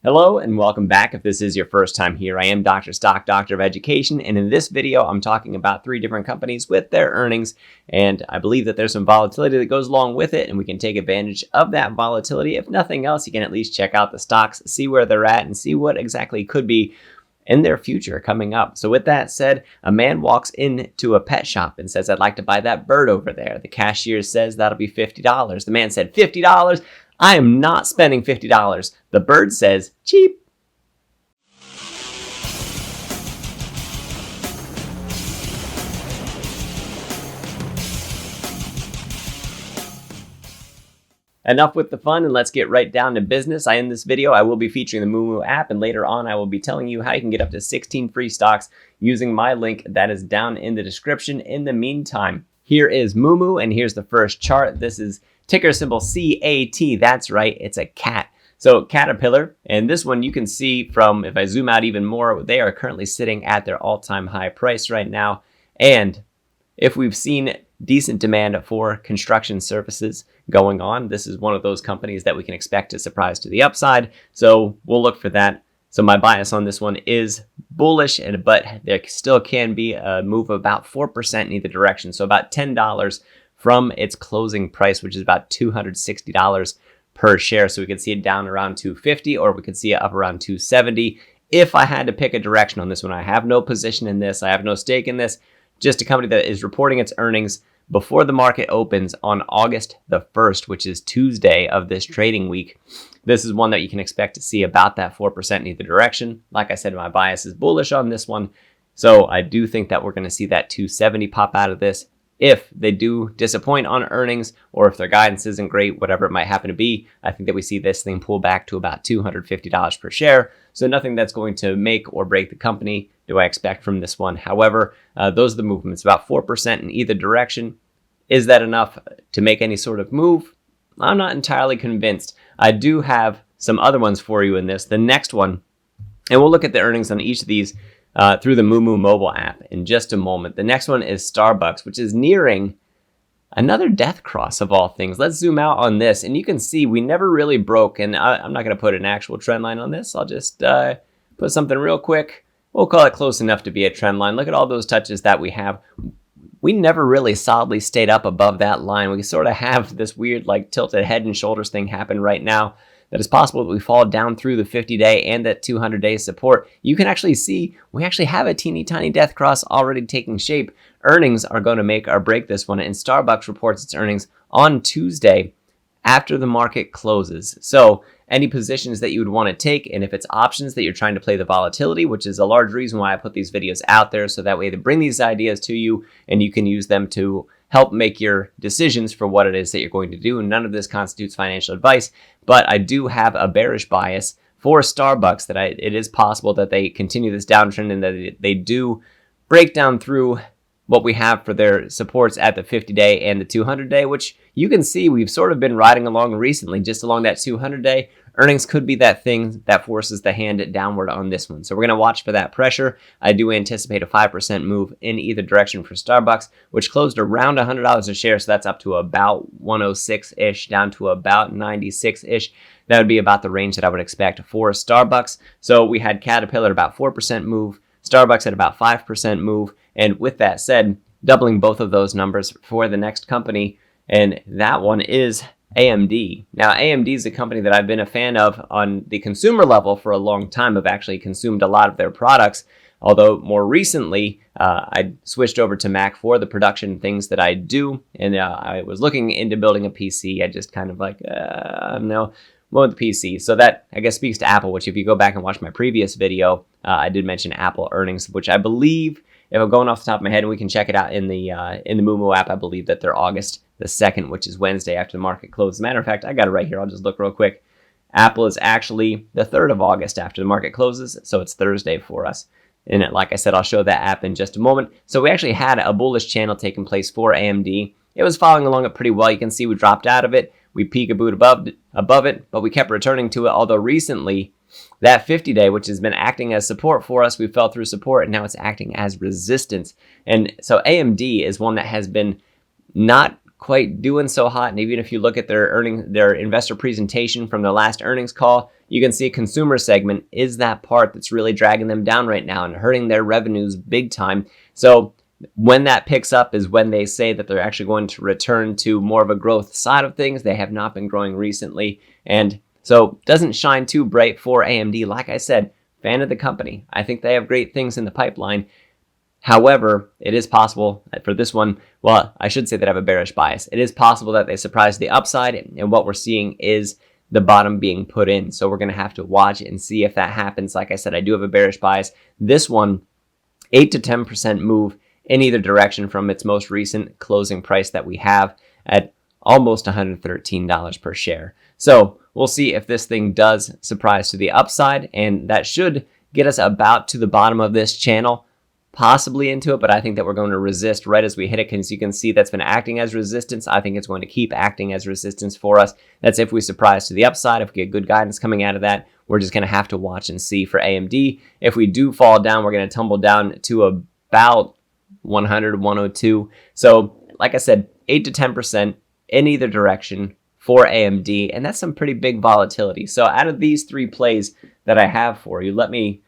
Hello and welcome back. If this is your first time here, I am Dr. Stock, Doctor of Education, and in this video, I'm talking about 3 different companies with their earnings, and I believe that there's some volatility that goes along with it, and we can take advantage of that volatility. If nothing else, you can at least check out the stocks, see where they're at, and see what exactly could be in their future coming up. So with that said, a man walks into a pet shop and says, "I'd like to buy that bird over there." The cashier says that'll be $50. The man said, "$50? I am not spending $50. The bird says, "Cheap." Enough with the fun and let's get right down to business. In this video, I will be featuring the Moomoo app, and later on I will be telling you how you can get up to 16 free stocks using my link that is down in the description. In the meantime, here is Moomoo, and here's the first chart. This is ticker symbol CAT. That's right, it's a cat. So Caterpillar, and this one you can see from, if I zoom out even more, they are currently sitting at their all-time high price right now. And if we've seen decent demand for construction services going on, this is one of those companies that we can expect to surprise to the upside. So we'll look for that. So my bias on this one is bullish, but there still can be a move of about 4% in either direction. So about $10 from its closing price, which is about $260 per share. So we could see it down around $250, or we could see it up around $270. If I had to pick a direction on this one, I have no position in this. I have no stake in this. Just a company that is reporting its earnings before the market opens on August the 1st, which is Tuesday of this trading week. This is one that you can expect to see about that 4% in either direction. Like I said, my bias is bullish on this one. So I do think that we're going to see that 270 pop out of this. If they do disappoint on earnings, or if their guidance isn't great, whatever it might happen to be, I think that we see this thing pull back to about $250 per share. So nothing that's going to make or break the company do I expect from this one. However, those are the movements, about 4% in either direction. Is that enough to make any sort of move? I'm not entirely convinced. I do have some other ones for you in this. The next one, and we'll look at the earnings on each of these through the Moomoo mobile app in just a moment. The next one is SBUX, which is nearing another death cross of all things. Let's zoom out on this, and you can see we never really broke, and I'm not going to put an actual trend line on this. I'll just put something real quick. We'll call it close enough to be a trend line. Look at all those touches that we have. We never really solidly stayed up above that line. We sort of have this weird like tilted head and shoulders thing happen right now. That it's possible that we fall down through the 50-day and that 200-day support. You can actually see we actually have a teeny tiny death cross already taking shape. Earnings are going to make or break this one, and SBUX reports its earnings on Tuesday after the market closes. So any positions that you would want to take, and if it's options that you're trying to play the volatility, which is a large reason why I put these videos out there, so that way they bring these ideas to you and you can use them to help make your decisions for what it is that you're going to do. None of this constitutes financial advice, but I do have a bearish bias for SBUX that it is possible that they continue this downtrend and that they do break down through what we have for their supports at the 50-day and the 200-day, which you can see we've sort of been riding along recently, just along that 200-day. Earnings could be that thing that forces the hand downward on this one. So we're going to watch for that pressure. I do anticipate a 5% move in either direction for SBUX, which closed around $100 a share. So that's up to about 106-ish, down to about 96-ish. That would be about the range that I would expect for SBUX. So we had Caterpillar about 4% move, SBUX at about 5% move. And with that said, doubling both of those numbers for the next company, and that one is AMD. Now, AMD is a company that I've been a fan of on the consumer level for a long time. I've actually consumed a lot of their products, although more recently, I switched over to Mac for the production things that I do, and I was looking into building a PC. I just kind of like, no, more with the PC. So that, I guess, speaks to Apple, which if you go back and watch my previous video, I did mention Apple earnings, which I believe, if I'm going off the top of my head, and we can check it out in the Moomoo app, I believe that they're August the 2nd, which is Wednesday after the market closes. As a matter of fact, I got it right here. I'll just look real quick. Apple is actually the 3rd of August after the market closes, so it's Thursday for us. And like I said, I'll show that app in just a moment. So we actually had a bullish channel taking place for AMD. It was following along it pretty well. You can see we dropped out of it. We peekabooed above it, but we kept returning to it, although recently that 50-day, which has been acting as support for us, we fell through support, and now it's acting as resistance. And so AMD is one that has been not quite doing so hot. And even if you look at their investor presentation from their last earnings call, you can see consumer segment is that part that's really dragging them down right now and hurting their revenues big time. So when that picks up is when they say that they're actually going to return to more of a growth side of things. They have not been growing recently. And so doesn't shine too bright for AMD. Like I said, fan of the company. I think they have great things in the pipeline. However, it is possible for this one, well, I should say that I have a bearish bias. It is possible that they surprise the upside, and what we're seeing is the bottom being put in. So we're going to have to watch and see if that happens. Like I said, I do have a bearish bias. This one, 8 to 10% move in either direction from its most recent closing price that we have at almost $113 per share. So we'll see if this thing does surprise to the upside, and that should get us about to the bottom of this channel, possibly into it, but I think that we're going to resist right as we hit it, because you can see that's been acting as resistance. I think it's going to keep acting as resistance for us. That's if we surprise to the upside. If we get good guidance coming out of that, we're just going to have to watch and see for AMD. If we do fall down, we're going to tumble down to about 100, 102. So like I said, 8 to 10% in either direction for AMD, and that's some pretty big volatility. So out of these three plays that I have for you, let me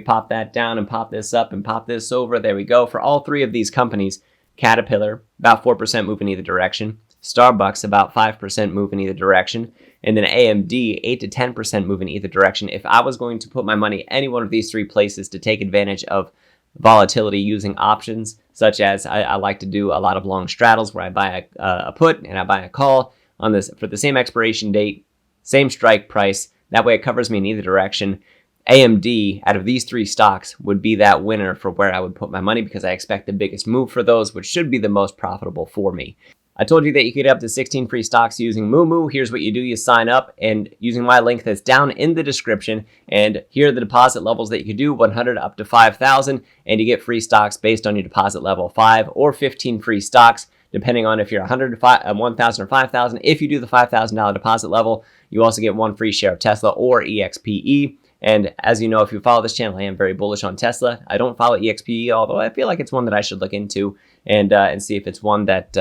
pop that down and pop this up and pop this over. There we go. For all three of these companies, Caterpillar, about 4% move in either direction. SBUX, about 5% move in either direction. And then AMD, 8 to 10% move in either direction. If I was going to put my money any one of these three places to take advantage of volatility using options, such as I like to do a lot of long straddles where I buy a put and I buy a call on this for the same expiration date, same strike price. That way it covers me in either direction. AMD, out of these three stocks, would be that winner for where I would put my money, because I expect the biggest move for those, which should be the most profitable for me. I told you that you could get up to 16 free stocks using Moomoo. Here's what you do. You sign up and using my link that's down in the description. And here are the deposit levels that you could do, 100 up to 5,000. And you get free stocks based on your deposit level, 5 or 15 free stocks, depending on if you're 100 to 1,000 or 5,000. If you do the $5,000 deposit level, you also get one free share of Tesla or EXPE. And as you know, if you follow this channel, I am very bullish on Tesla. I don't follow EXPE, although I feel like it's one that I should look into and see if it's one that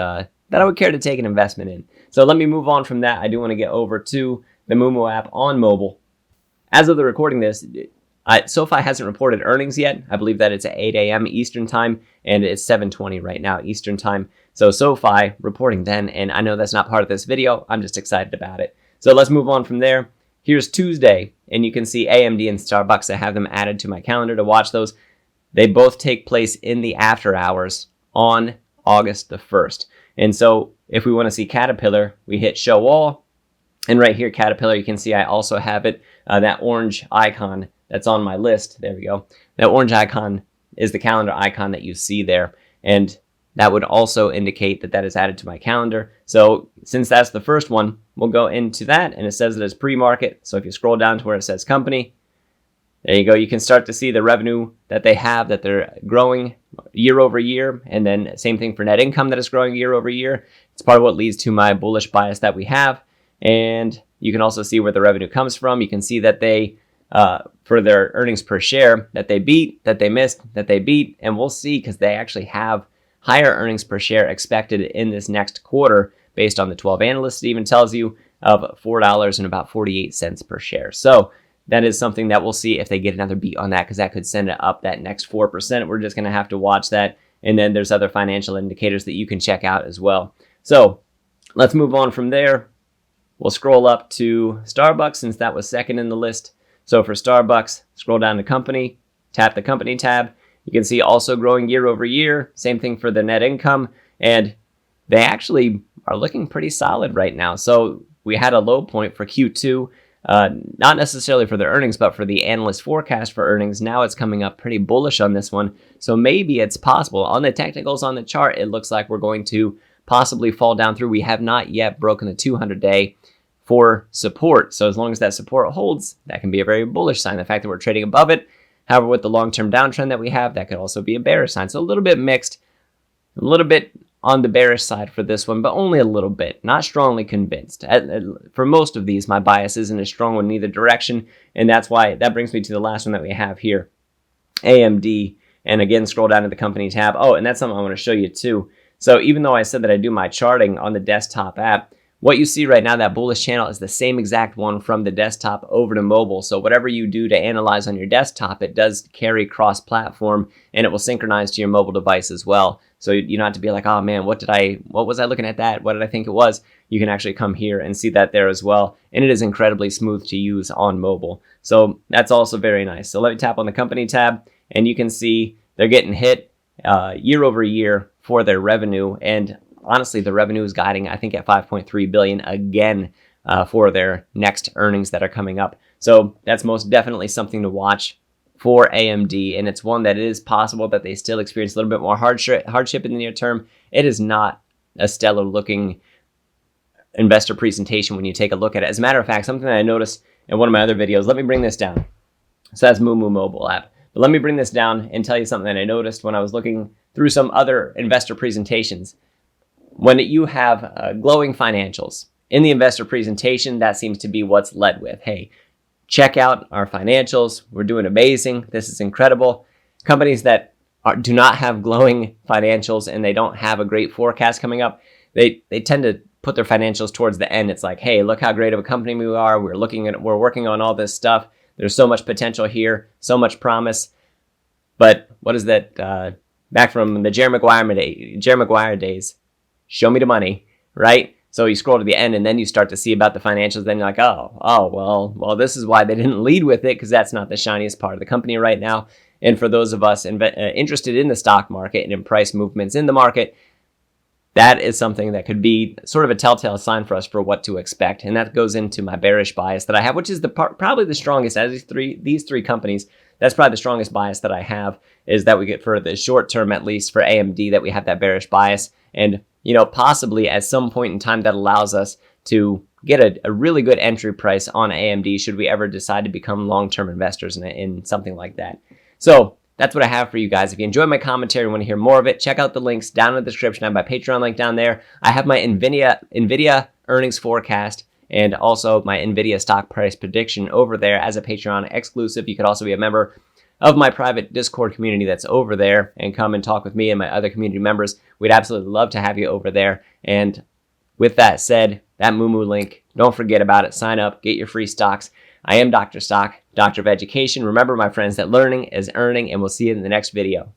I would care to take an investment in. So let me move on from that. I do want to get over to the Moomoo app on mobile. As of the recording this, SoFi hasn't reported earnings yet. I believe that it's at 8 a.m. Eastern time, and it's 7:20 right now Eastern time. So SoFi reporting then, and I know that's not part of this video. I'm just excited about it. So let's move on from there. Here's Tuesday, and you can see AMD and SBUX. I have them added to my calendar to watch those. They both take place in the after hours on August the 1st. And so if we want to see Caterpillar, we hit show all. And right here, Caterpillar, you can see I also have it, that orange icon that's on my list. There we go. That orange icon is the calendar icon that you see there. And that would also indicate that that is added to my calendar. So since that's the first one, we'll go into that, and it says that it's pre-market. So if you scroll down to where it says company, there you go. You can start to see the revenue that they have, that they're growing year over year. And then same thing for net income that is growing year over year. It's part of what leads to my bullish bias that we have. And you can also see where the revenue comes from. You can see that they, for their earnings per share, that they beat, that they missed, that they beat. And we'll see, because they actually have higher earnings per share expected in this next quarter based on the 12 analysts. It even tells you of $4 and about 48 cents per share. So that is something that we'll see if they get another beat on that, because that could send it up that next 4%. We're just going to have to watch that. And then there's other financial indicators that you can check out as well. So let's move on from there. We'll scroll up to SBUX, since that was second in the list. So for SBUX, scroll down to company, tap the company tab. You can see also growing year over year. Same thing for the net income. And they actually are looking pretty solid right now. So we had a low point for Q2, not necessarily for their earnings, but for the analyst forecast for earnings. Now it's coming up pretty bullish on this one. So maybe it's possible. On the technicals on the chart, it looks like we're going to possibly fall down through. We have not yet broken the 200-day for support. So as long as that support holds, that can be a very bullish sign. The fact that we're trading above it. However, with the long-term downtrend that we have, that could also be a bearish sign. So a little bit mixed, a little bit on the bearish side for this one, but only a little bit, not strongly convinced. For most of these, my bias isn't as strong in either direction, and that's why that brings me to the last one that we have here, AMD. And again, scroll down to the company tab. Oh, and that's something I want to show you too. So even though I said that I do my charting on the desktop app, what you see right now, that bullish channel, is the same exact one from the desktop over to mobile. So whatever you do to analyze on your desktop, it does carry cross-platform, and it will synchronize to your mobile device as well. So you don't have to be like, oh man, what was I looking at that? What did I think it was? You can actually come here and see that there as well. And it is incredibly smooth to use on mobile. So that's also very nice. So let me tap on the company tab, and you can see they're getting hit year over year for their revenue. And honestly, the revenue is guiding, I think, at 5.3 billion again for their next earnings that are coming up. So that's most definitely something to watch for AMD, and it's one that it is possible that they still experience a little bit more hardship in the near term. It is not a stellar looking investor presentation when you take a look at it. As a matter of fact, something that I noticed in one of my other videos, let me bring this down. So that's Moo mobile app. But let me bring this down and tell you something that I noticed when I was looking through some other investor presentations. When you have glowing financials in the investor presentation, that seems to be what's led with. Hey, check out our financials. We're doing amazing. This is incredible. Companies that do not have glowing financials and they don't have a great forecast coming up, they tend to put their financials towards the end. It's like, hey, look how great of a company we are. We're working on all this stuff. There's so much potential here, so much promise. But what is that? Back from the Jerry Maguire days, show me the money, right? So you scroll to the end and then you start to see about the financials. Then you're like, well, this is why they didn't lead with it, because that's not the shiniest part of the company right now. And for those of us interested in the stock market and in price movements in the market, that is something that could be sort of a telltale sign for us for what to expect. And that goes into my bearish bias that I have, which is probably the strongest. As these three companies, that's probably the strongest bias that I have, is that we get, for the short term at least, for AMD, that we have that bearish bias. And possibly at some point in time that allows us to get a really good entry price on AMD should we ever decide to become long-term investors in something like that. So that's what I have for you guys. If you enjoyed my commentary and want to hear more of it, check out the links down in the description. I have my Patreon link down there. I have my NVIDIA earnings forecast and also my NVIDIA stock price prediction over there as a Patreon exclusive. You could also be a member of my private Discord community that's over there and come and talk with me and my other community members. We'd absolutely love to have you over there. And with that said, that Moo link, don't forget about it. Sign up, get your free stocks. I am Dr. Stock, Doctor of Education. Remember, my friends, that learning is earning, and we'll see you in the next video.